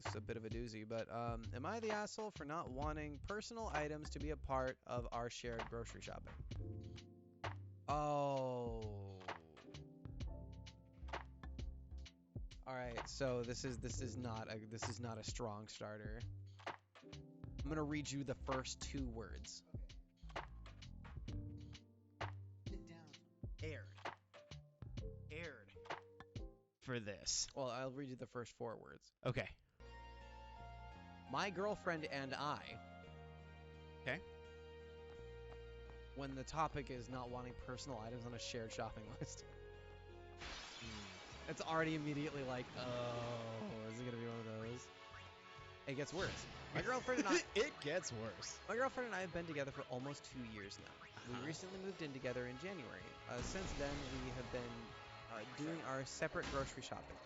This is a bit of a doozy, but am I the asshole for not wanting personal items to be a part of our shared grocery shopping? Oh. All right, so this is not a strong starter. I'm gonna read you the first 2 words. Sit down. Aired. For this. Well, I'll read you the first 4 words. Okay. My girlfriend and I. Okay. When the topic is not wanting personal items on a shared shopping list. It's already immediately like, oh, is it gonna be one of those? It gets worse. My girlfriend and I. It gets worse. My girlfriend and I have been together for almost 2 years now. We recently moved in together in January. Since then, we have been doing our separate grocery shopping.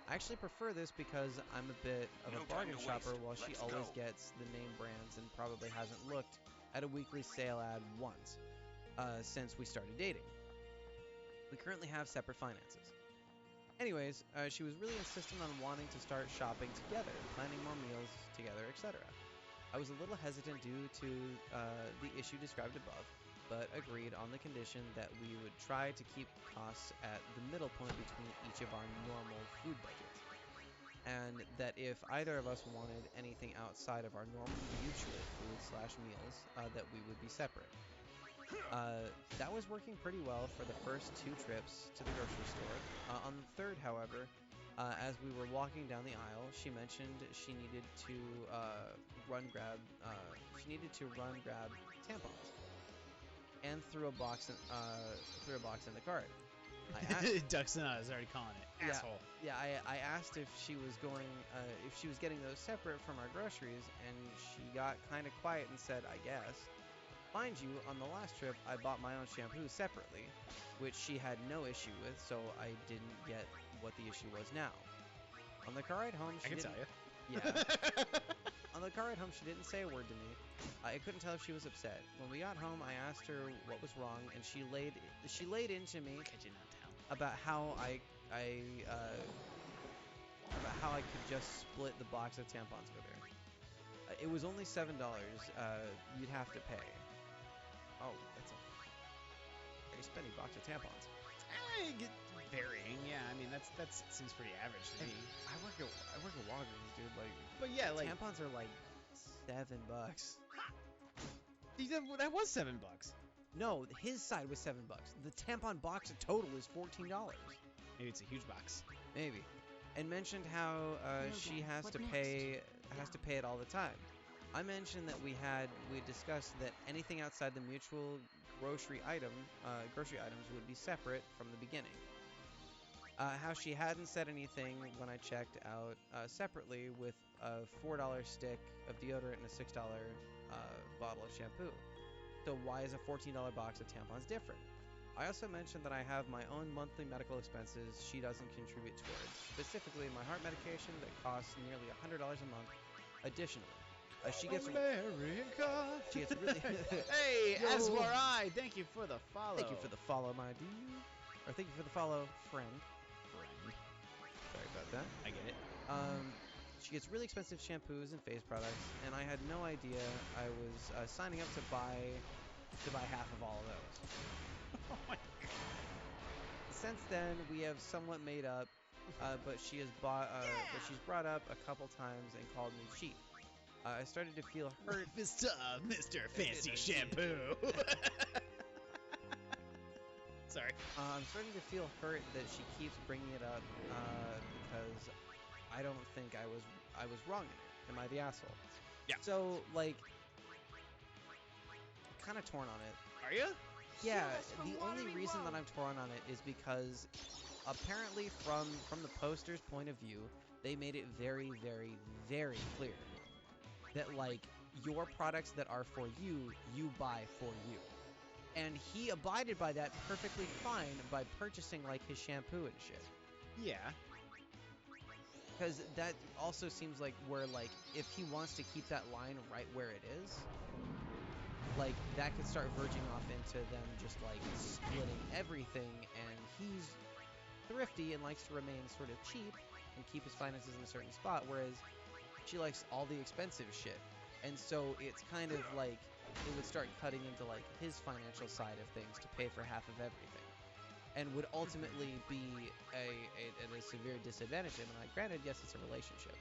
I actually prefer this because I'm a bit of a bargain shopper, while she always gets the name brands and probably hasn't looked at a weekly sale ad once since we started dating. We currently have separate finances. Anyways, she was really insistent on wanting to start shopping together, planning more meals together, etc. I was a little hesitant due to the issue described above, but agreed on the condition that we would try to keep costs at the middle point between each of our normal food budgets, and that if either of us wanted anything outside of our normal mutual food/meals, that we would be separate. That was working pretty well for the first 2 trips to the grocery store. On the third, however, as we were walking down the aisle, she mentioned she needed to run grab tampons, and threw a box in the cart. Duxon is already calling it. Asshole. Yeah, I asked if she was getting those separate from our groceries, and she got kind of quiet and said, I guess. Mind you, on the last trip, I bought my own shampoo separately, which she had no issue with, so I didn't get what the issue was now. On the car ride home, she didn't... I can tell you. Yeah. On the car ride home, she didn't say a word to me. I couldn't tell if she was upset. When we got home, I asked her what was wrong, and she laid into me about how I could just split the box of tampons with her. It was only $7. You'd have to pay. Oh, that's a very spendy box of tampons. Varying, yeah. I mean, that seems pretty average to me. I work at Walgreens, dude. Like, but yeah, like tampons are like $7. That was $7. No, his side was $7. The tampon box total is $14. Maybe it's a huge box. Maybe. And mentioned how she has to pay it all the time. I mentioned that we discussed that anything outside the mutual grocery items would be separate from the beginning. How she hadn't said anything when I checked out separately with a $4 stick of deodorant and a $6 bottle of shampoo. So why is a $14 box of tampons different? I also mentioned that I have my own monthly medical expenses she doesn't contribute towards, specifically my heart medication that costs nearly $100 a month additionally. She gets America. She gets really. Hey, Yo. as were I. Thank you for the follow. Thank you for the follow, my dude. Or thank you for the follow, friend. Sorry about that. I get it. She gets really expensive shampoos and face products, and I had no idea I was signing up to buy half of all of those. Oh my god. Since then, we have somewhat made up, but she's brought up a couple times and called me cheap. I started to feel hurt. Mr. Fancy Shampoo. Sorry. I'm starting to feel hurt that she keeps bringing it up because I don't think I was wrong in it. Am I the asshole? Yeah. So, like, I'm kind of torn on it. Are you? Yeah. The only reason that I'm torn on it is because apparently from the poster's point of view, they made it very, very, very clear that, like, your products that are for you, you buy for you. And he abided by that perfectly fine by purchasing, like, his shampoo and shit. Yeah. Because that also seems like where, like, if he wants to keep that line right where it is, like, that could start verging off into them just, like, splitting everything, and he's thrifty and likes to remain sort of cheap and keep his finances in a certain spot, whereas she likes all the expensive shit. And so it's kind of like it would start cutting into like his financial side of things to pay for half of everything, and would ultimately be at a severe disadvantage. And like, granted, yes, it's a relationship,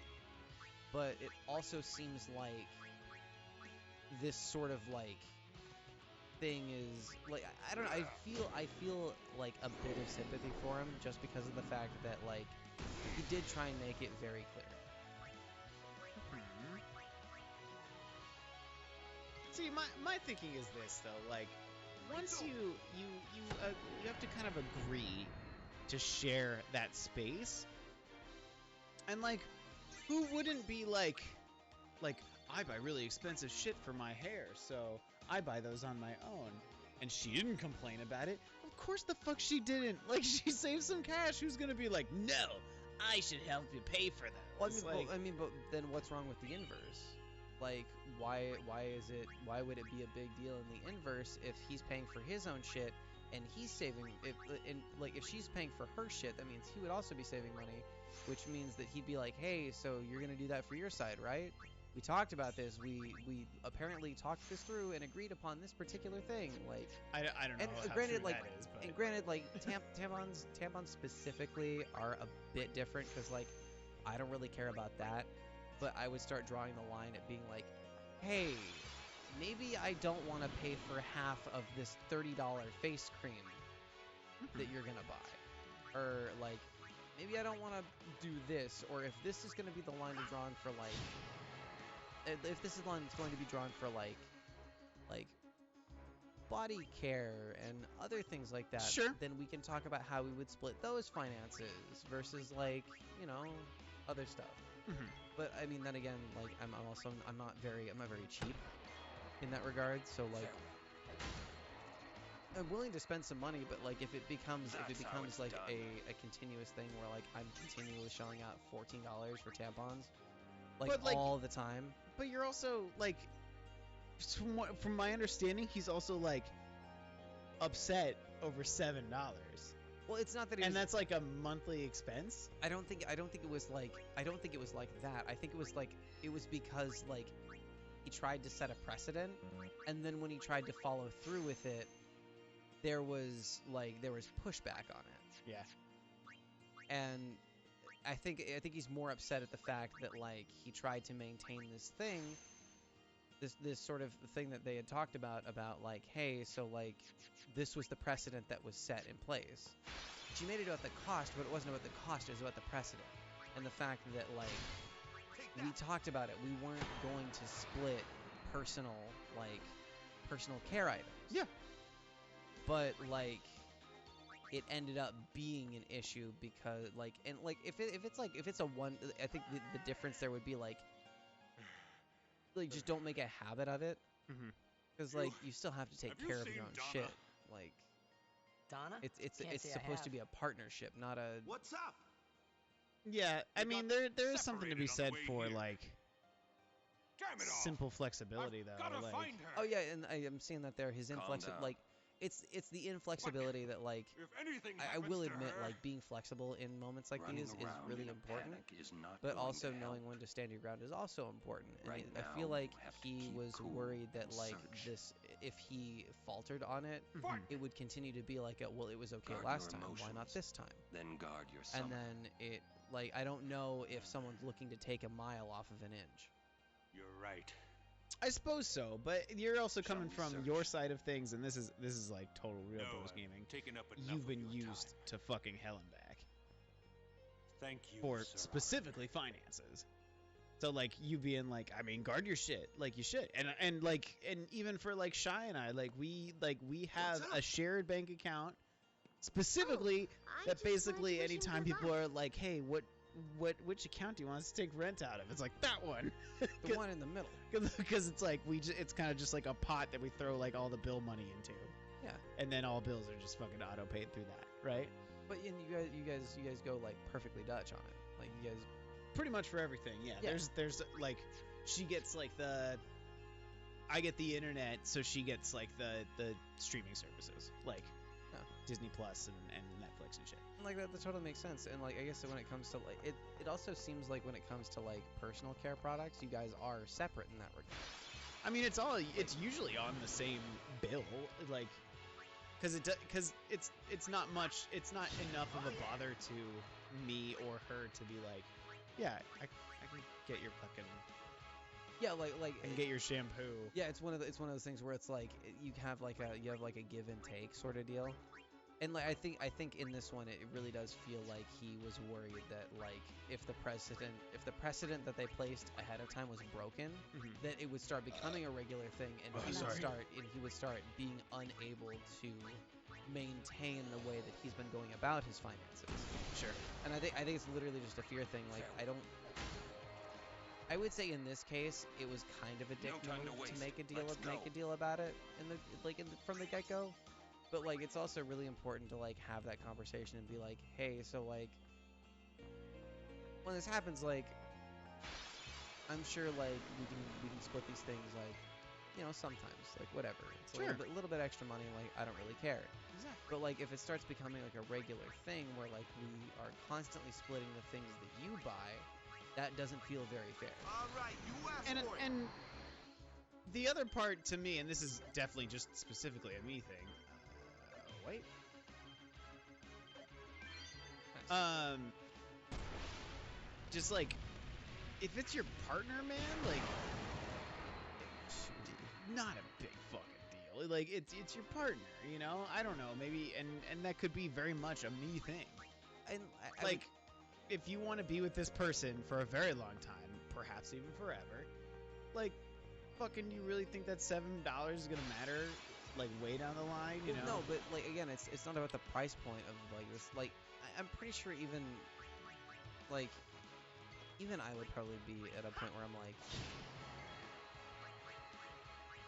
but it also seems like this sort of like thing is like, I don't know. I feel like a bit of sympathy for him just because of the fact that like he did try and make it very clear. See, my thinking is this though, like once you have to kind of agree to share that space, and like who wouldn't be like I buy really expensive shit for my hair, so I buy those on my own. And she didn't complain about it. Of course the fuck she didn't. Like, she saved some cash. Who's gonna be like, no, I should help you pay for that? Well, but then what's wrong with the inverse? Like, why would it be a big deal in the inverse if he's paying for his own shit and he's saving? If she's paying for her shit, that means he would also be saving money, which means that he'd be like, hey, so you're gonna do that for your side, right? We talked about this. We apparently talked this through and agreed upon this particular thing. Like, I don't know how granted, true like, that is, but... and granted, like, tampons specifically are a bit different because, like, I don't really care about that. But I would start drawing the line at being like, hey, maybe I don't want to pay for half of this $30 face cream that you're gonna buy, or like, maybe I don't want to do this, or if this is gonna be the line drawn for like. If this is one that's going to be drawn for like body care and other things like that, sure, then we can talk about how we would split those finances versus like, you know, other stuff. But I mean, then again, like I'm not very cheap in that regard. So like, I'm willing to spend some money, but like if it becomes like a continuous thing where like I'm continually shelling out $14 for tampons, like all the time. But you're also like, from my understanding, he's also like upset over $7. Well, it's not that, and that's like a monthly expense. I don't think it was like that. I think it was because like he tried to set a precedent, and then when he tried to follow through with it, there was pushback on it. Yeah. And I think he's more upset at the fact that like he tried to maintain this thing, this sort of thing that they had talked about like, hey, so like this was the precedent that was set in place. She made it about the cost, but it wasn't about the cost, it was about the precedent and the fact that like we talked about it. We weren't going to split personal care items. Yeah. But like it ended up being an issue because like, and like if it's a one, I think the difference there would be like just don't make a habit of it, because like you still have to take care of your own shit. Like Donna, it's supposed to be a partnership, not a. What's up? Yeah, I mean there is something to be said for like simple flexibility though. Like, oh yeah, and I am seeing that there his inflexibility, like it's the inflexibility that like I will admit like being flexible in moments like these is really important, but also knowing when to stand your ground is also important. And I feel like he was worried that like this, if he faltered on it, it would continue to be like it was okay last time, why not this time? Then guard your summer. And then it like, I don't know if someone's looking to take a mile off of an inch. You're right. I suppose so, but you're also coming from your side of things, and this is like total RealBrosGaming. You've been used to fucking hell and back. Thank you for Sir specifically finances. So like you being like, I mean, guard your shit like you should, and even for like Shy and I, like we have a shared bank account specifically that basically anytime people are like, hey, which account do you want us to take rent out of? It's like that one. The one in the middle. Because it's like it's kind of just like a pot that we throw like all the bill money into. Yeah. And then all bills are just fucking auto paid through that, right? But you guys go like perfectly Dutch on it. Like you guys pretty much for everything. Yeah. There's like she gets like I get the internet, so she gets like the streaming services like Disney Plus and Netflix projects and shit. Like that totally makes sense. And like I guess when it comes to like it also seems like when it comes to like personal care products, you guys are separate in that regard. I mean, it's usually on the same bill, like, because it's not much, it's not enough of a bother to me or her to be like, yeah, I can get your fucking, Yeah, like I can get your shampoo. yeah, it's one of those things where it's like you have like a give and take sort of deal. And like I think in this one it really does feel like he was worried that like if the precedent that they placed ahead of time was broken, that it would start becoming a regular thing, and he would start being unable to maintain the way that he's been going about his finances. Sure. And I think it's literally just a fear thing. Like I would say in this case it was kind of a dick move to make a deal about it from the get-go. But like it's also really important to like have that conversation and be like, hey, so like when this happens, like I'm sure like we can split these things like, you know, sometimes like whatever. It's Sure. a little bit extra money, like I don't really care. Exactly. But like if it starts becoming like a regular thing where like we are constantly splitting the things that you buy, that doesn't feel very fair. All right, you asked And for it. and the other part to me, and this is definitely just specifically a me thing. Wait. Just like, if it's your partner, man, like, not a big fucking deal. Like, it's your partner, you know? I don't know, maybe, and that could be very much a me thing. And Like, if you want to be with this person for a very long time, perhaps even forever, like, fucking, you really think that $7 is gonna matter, like, way down the line, you know? No, but like again, it's not about the price point of like this. Like I'm pretty sure even I would probably be at a point where I'm like,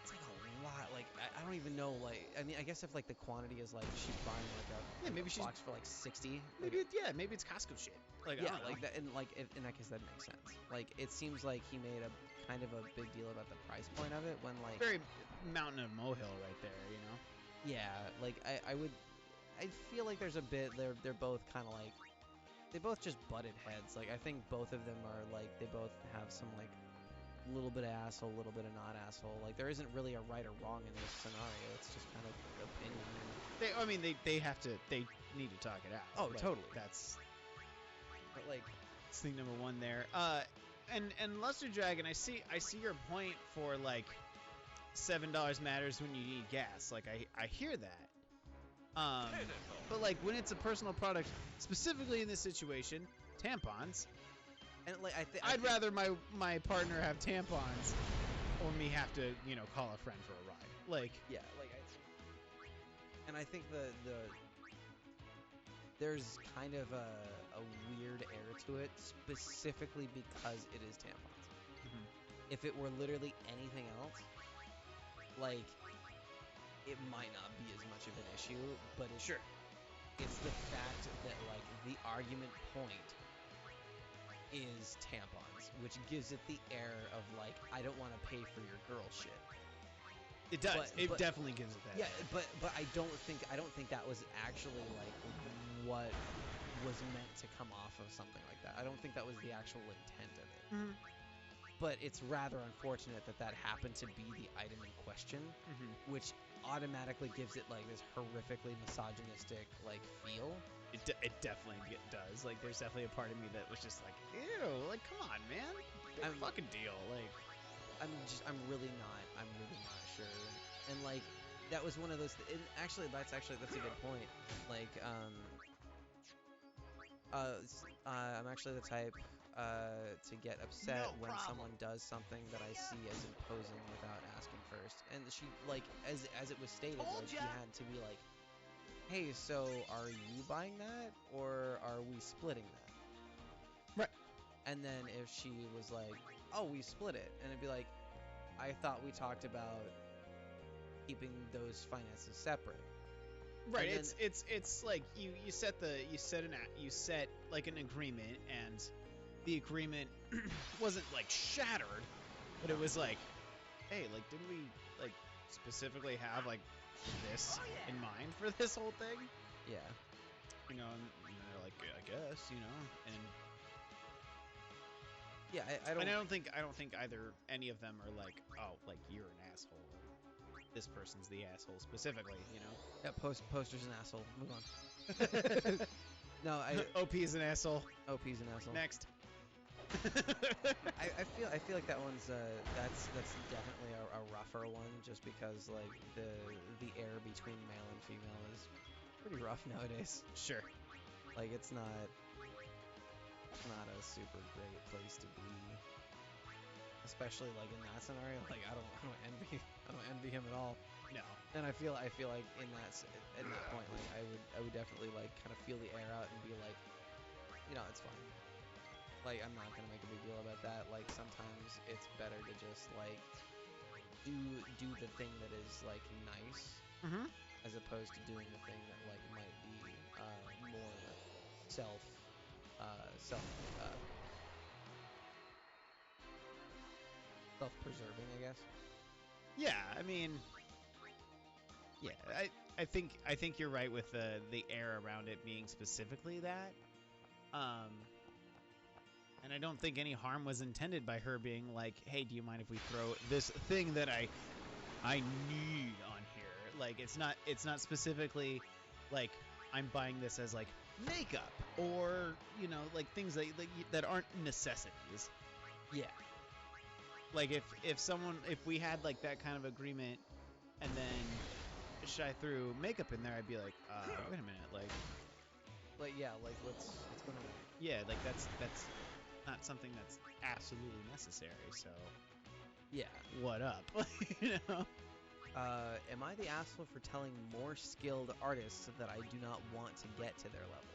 it's like a lot. Like I don't even know. Like I mean, I guess if like the quantity is like she's buying like a maybe she's box for like 60. Maybe maybe it's Costco shit. Like, Yeah, I don't know. like that, and like in that case that makes sense. Like it seems like he made a kind of a big deal about the price point of it when like Very mountain of molehill right there, you know. yeah, like I feel like there's a bit they're both kind of like they both just butted heads. Like I think both of them are like they both have some like little bit of asshole, little bit of not asshole. Like there isn't really a right or wrong in this scenario. It's just kind of opinion. They have to they need to talk it out. Oh, Like, totally. That's But like thing number one there. And Luster Dragon, I see your point for like $7 matters when you need gas. Like I hear that. But like when it's a personal product, specifically in this situation, tampons. and like I'd rather my partner have tampons, or me have to call a friend for a ride. Like yeah, like and I think the there's kind of a weird air to it, specifically because it is tampons. If it were literally anything else, like it might not be as much of an issue, but it's the fact that like the argument point is tampons, which gives it the air of like I don't want to pay for your girl shit. it does. But- It definitely gives it that. Yeah, but I don't think that was actually like what was meant to come off of something like that. I don't think that was the actual intent of it. But it's rather unfortunate that happened to be the item in question, which automatically gives it like this horrifically misogynistic like feel. It definitely does. Like, there's definitely a part of me that was just like, ew, like, come on, man. Big fucking deal. Like, I'm really not sure. And like that was one of those and that's a good point. Like I'm actually the type to get upset when someone does something that I see as imposing without asking first. And she like as it was stated, like she had to be like, hey, so are you buying that or are we splitting that? Right. And then if she was like, oh, we split it, and it'd be like, I thought we talked about keeping those finances separate. right. And It's like you set like an agreement, and the agreement wasn't like shattered, but it was like, hey, like, didn't we like specifically have like this in mind for this whole thing? Yeah. you know, and they're like, I guess, you know, and Yeah, I I don't. don't think either any of them are like, oh, like you're an asshole. Or this person's the asshole specifically, you know. Yeah, poster's an asshole. Move on. No, OP is an asshole. OP's an asshole. Next. I feel like that one's that's definitely a rougher one, just because like the air between male and female is pretty rough nowadays. Sure. Like it's not a super great place to be, especially like in that scenario. Like I don't envy him at all. No. And I feel like in that point, like I would definitely like kind of feel the air out and be like, you know, it's fine. Like I'm not gonna make a big deal about that. Like sometimes it's better to just like do the thing that is like nice, Mm-hmm. as opposed to doing the thing that like might be more self self uh, self-preserving, I guess. Yeah, I mean, yeah, I think you're right with the air around it being specifically that. And I don't think any harm was intended by her being like, "Hey, do you mind if we throw this thing that I need on here?" Like it's not specifically like I'm buying this as like makeup or, you know, like things that aren't necessities. Yeah. Like if we had like that kind of agreement and then I threw makeup in there, I'd be like, wait a minute, Like yeah, like what's going on? yeah, like that's not something that's absolutely necessary. So Yeah. what up? You know? Am I the asshole for telling more skilled artists that I do not want to get to their level?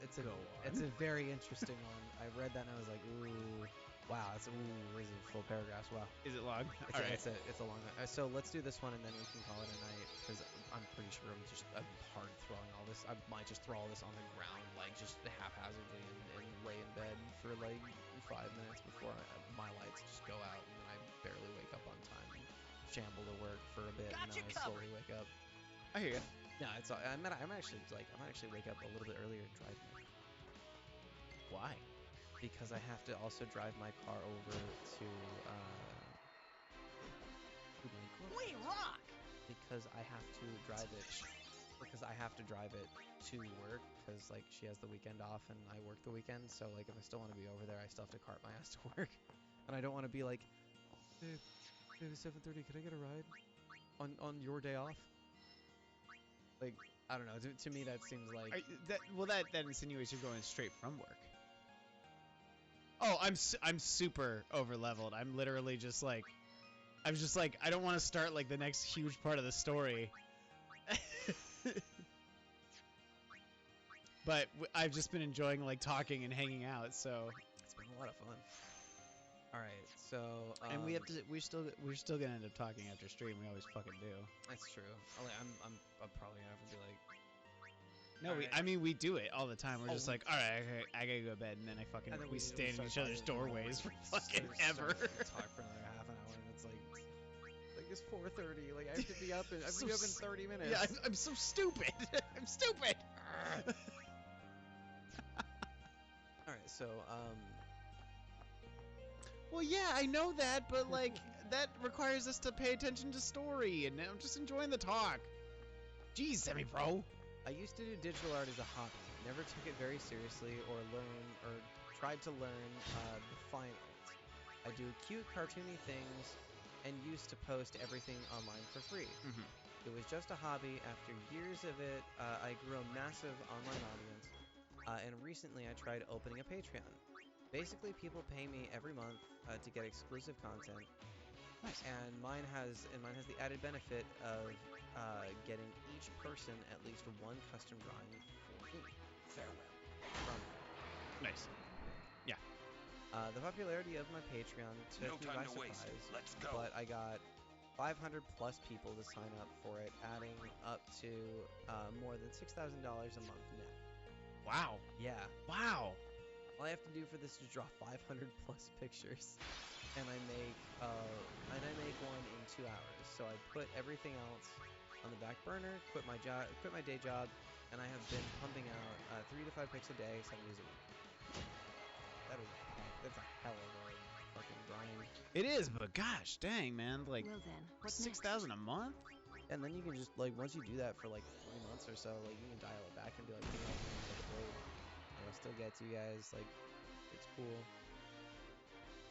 It's a very interesting one. I read that and I was like, ooh, wow, this is a full paragraph. Wow. Is it long? All right. It's a long one. So let's do this one and then we can call it a night, because I'm pretty sure I'm hard throwing all this. I might just throw all this on the ground, like just haphazardly, and lay in bed for like 5 minutes before my lights just go out, and then I barely wake up on time and shamble to work for a bit, and then I slowly wake up. I hear you. No, it's I might actually wake up a little bit earlier and drive my car. Why? Because I have to also drive my car over to my girlfriend. We rock! Because I have to drive it. Because I have to drive it to work, because like she has the weekend off and I work the weekend. So like if I still want to be over there, I still have to cart my ass to work, and I don't want to be like, babe, it's 7:30. Can I get a ride on your day off? Like I don't know. To me, that seems like that insinuates you're going straight from work. Oh, I'm super over leveled. I'm literally just like, I don't want to start like the next huge part of the story. But I've just been enjoying like talking and hanging out, so it's been a lot of fun. All right, so and we're still gonna end up talking after stream. We always fucking do. That's true. I'm probably gonna have to be like, no, I mean we do it all the time. We're just like, all right, I gotta go to bed, and then we stand in each other's doorways for fucking ever. Talk for another half an hour, and it's like it's 4:30. Like I have to be up in 30 minutes. Yeah, I'm so stupid. I'm stupid. All right, so well, yeah, I know that, but like that requires us to pay attention to story, and I'm just enjoying the talk. Jeez, semi-pro. I used to do digital art as a hobby. Never took it very seriously or tried to learn the fine arts. I do cute cartoony things and used to post everything online for free. Mm-hmm. It was just a hobby. After years of it, I grew a massive online audience, and recently I tried opening a Patreon. Basically, people pay me every month to get exclusive content. Nice. And mine has the added benefit of getting each person at least one custom drawing for me. Farewell. From Nice. Yeah. the popularity of my Patreon took me by surprise. Let's go. But I got 500 plus people to sign up for it, adding up to more than $6,000 a month net. Wow. Yeah. Wow. All I have to do for this is draw 500 plus pictures, and I make one in 2 hours. So I put everything else on the back burner, quit my day job, and I have been pumping out 3 to 5 picks a day, 7 days a week. That's a hell of a fucking grind. It is, but gosh, dang, man, like Well then, what's 6,000 a month? And then you can just like once you do that for like 3 months or so, like you can dial it back and be like, hey, I'll still get to you guys. Like, it's cool.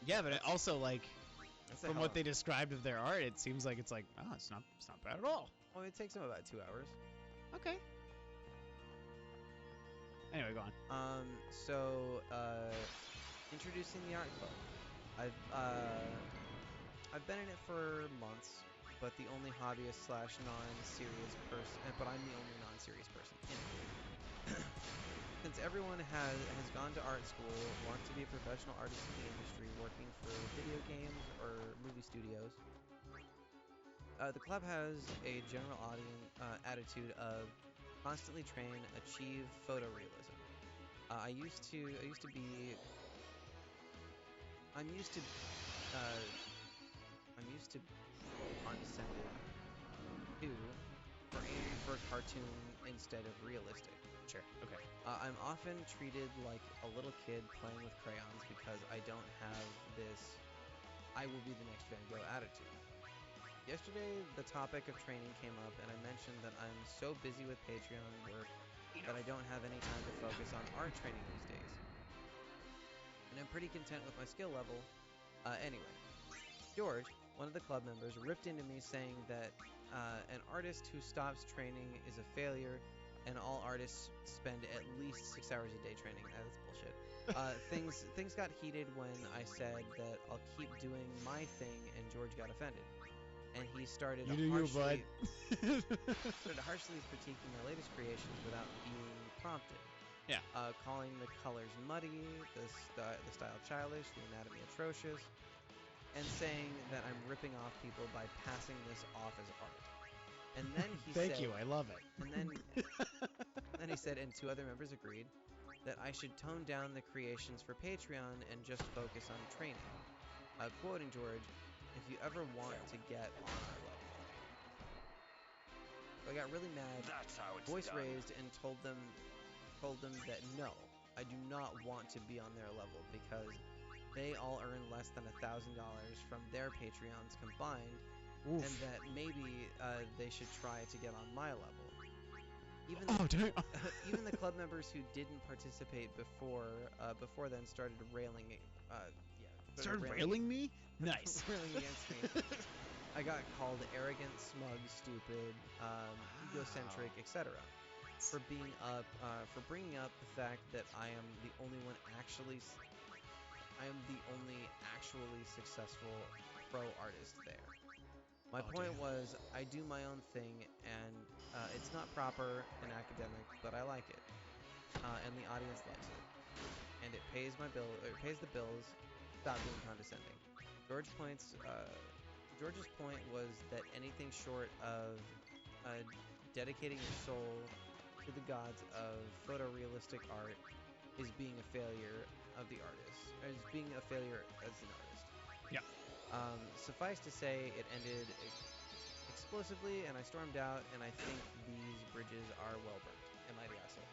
Yeah, but it also like That's a from hell what of- they described of their art, it seems like it's like, oh, it's not bad at all. Well, it takes them about 2 hours. Okay. Anyway, go on. So introducing the art club. I've been in it for months, but the only hobbyist / non-serious person. But I'm the only non-serious person in it. Since everyone has gone to art school, wants to be a professional artist in the industry, working for video games or movie studios. The club has a general audience attitude of constantly train, achieve photorealism. I'm used to condescended to for aiming for a cartoon instead of realistic. Sure. Okay. I'm often treated like a little kid playing with crayons because I don't have this I will be the next Van Gogh attitude. Yesterday, the topic of training came up, and I mentioned that I'm so busy with Patreon work that I don't have any time to focus on art training these days. And I'm pretty content with my skill level. Anyway, George, one of the club members, ripped into me saying that an artist who stops training is a failure, and all artists spend at least 6 hours a day training. That's bullshit. Things got heated when I said that I'll keep doing my thing, and George got offended. And he started harshly critiquing my latest creations without being prompted. Yeah. Calling the colors muddy, the style childish, the anatomy atrocious, and saying that I'm ripping off people by passing this off as art. And then he Thank said, you, I love it. And then he said, and 2 other members agreed, that I should tone down the creations for Patreon and just focus on training. Quoting George, if you ever want to get on our level. So I got really mad, That's how it's voice done. raised, and told them that no, I do not want to be on their level because they all earn less than $1,000 from their Patreons combined, Oof. and that maybe they should try to get on my level. Even even the club members who didn't participate before then started railing. Started railing me? Nice. Railing against me. I got called arrogant, smug, stupid, egocentric, etc. for bringing up the fact that I am the only actually successful pro artist there. My point was, I do my own thing, and it's not proper and academic, but I like it, and the audience loves it, and it pays my bill. It pays the bills. Stop being condescending. George's point was that anything short of dedicating your soul to the gods of photorealistic art is being a failure of the artist, or is being a failure as an artist. Yeah. Suffice to say, it ended explosively, and I stormed out, and I think these bridges are well burnt. Am I the asshole?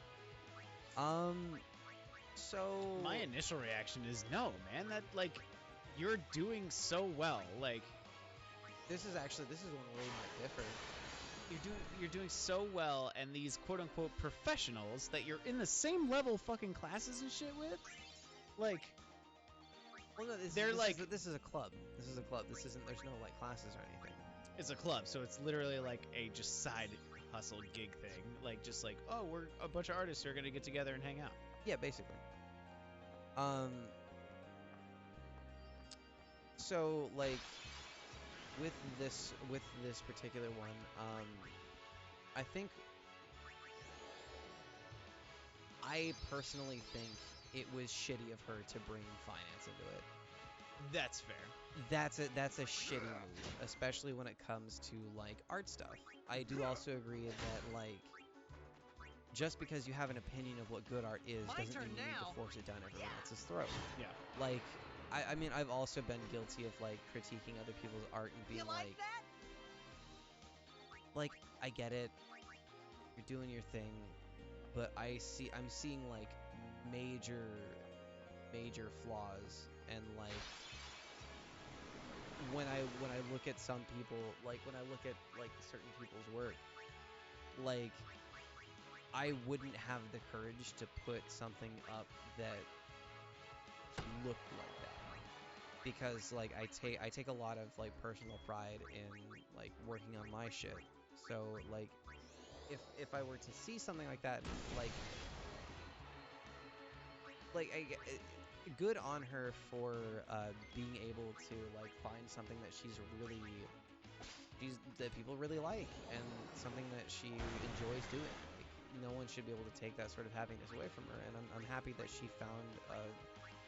So My initial reaction is no, man. That like, you're doing so well. Like, this is one where we might differ. you're doing so well, and these quote unquote professionals that you're in the same level fucking classes and shit with, like, Well, no, this is a club. This is a club. This isn't. There's no like classes or anything. it's a club, so it's literally like a just side hustle gig thing. Like, just like, oh, we're a bunch of artists who are gonna get together and hang out. Yeah, basically. So like with this particular one, I think I personally think it was shitty of her to bring finance into it. That's fair. That's a shitty move, especially when it comes to like art stuff. I do also agree that like just because you have an opinion of what good art is doesn't mean you need to force it down everyone else's throat. Yeah. Like I mean I've also been guilty of like critiquing other people's art and being like I get it. You're doing your thing, but I'm seeing like major flaws, and like when I look at some people, like when I look at like certain people's work, like I wouldn't have the courage to put something up that looked like that, because like I take a lot of like personal pride in like working on my shit. So like if I were to see something like that, good on her for being able to like find something that that people really like, and something that she enjoys doing. Like, no one should be able to take that sort of happiness away from her, and I'm happy that she found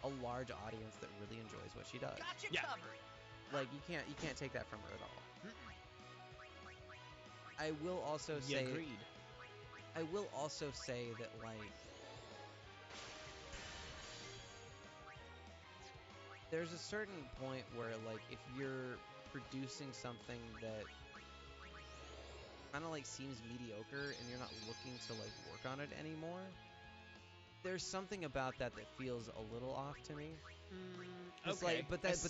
a large audience that really enjoys what she does. Gotcha Yeah. covered. Like you can't take that from her at all. Mm-mm. I will also say Agreed. I will also say that like there's a certain point where like if you're producing something that kind of like seems mediocre and you're not looking to like work on it anymore, there's something about that feels a little off to me. It's Okay. like, but that's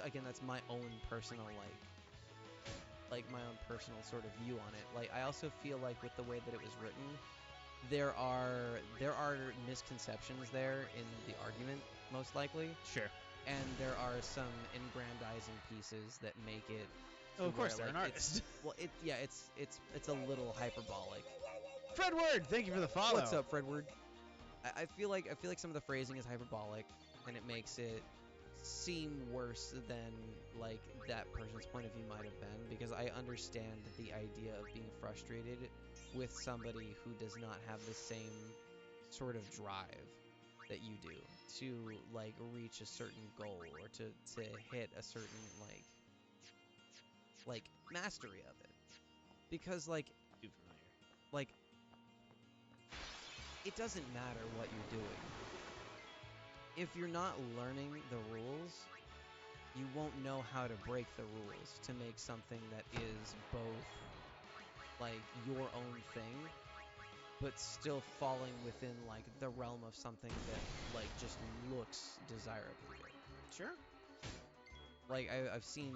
again, that's my own personal like my own personal sort of view on it. Like I also feel like with the way that it was written, there are misconceptions there in the argument, most likely, Sure. and there are some aggrandizing pieces that make it. Oh, of course, where, they're an like, artist. Well, it's a little hyperbolic. Fredward, thank you for the follow. What's up, Fredward? I feel like some of the phrasing is hyperbolic, and it makes it seem worse than like that person's point of view might have been, because I understand the idea of being frustrated with somebody who does not have the same sort of drive that you do to like reach a certain goal, or to hit a certain like mastery of it, because like Too familiar. like it doesn't matter what you're doing. If you're not learning the rules, you won't know how to break the rules to make something that is both like your own thing, but still falling within like the realm of something that like just looks desirably good. Sure. Like I've seen,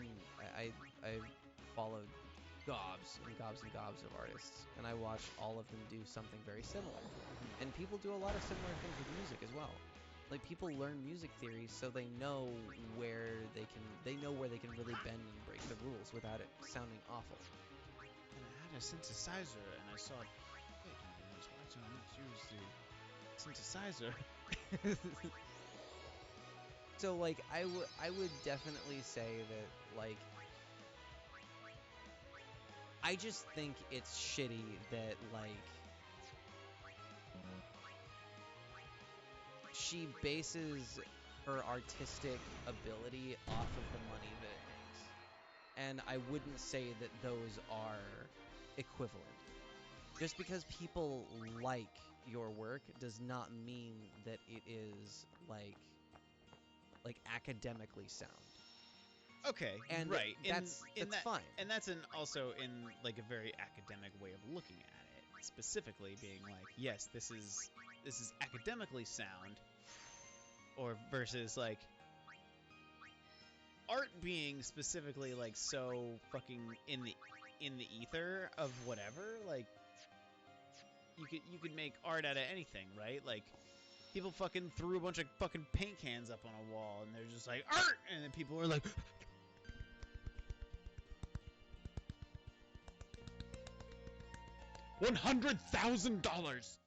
I've followed gobs and gobs and gobs of artists, and I watch all of them do something very similar. And people do a lot of similar things with music as well. Like people learn music theory so they know where they can really bend and break the rules without it sounding awful. And I had a synthesizer, and I saw. Wait, I was watching a synthesizer. So like I would definitely say that like I just think it's shitty that like she bases her artistic ability off of the money that it makes. And I wouldn't say that those are equivalent. Just because people like your work does not mean that it is like academically sound. Okay, And right. that's fine. And that's also in like a very academic way of looking at it, specifically being like, yes, this is academically sound, or versus like art being specifically like so fucking in the ether of whatever. Like you could make art out of anything, right? Like people fucking threw a bunch of fucking paint cans up on a wall, and they're just like art, and then people were like. $100,000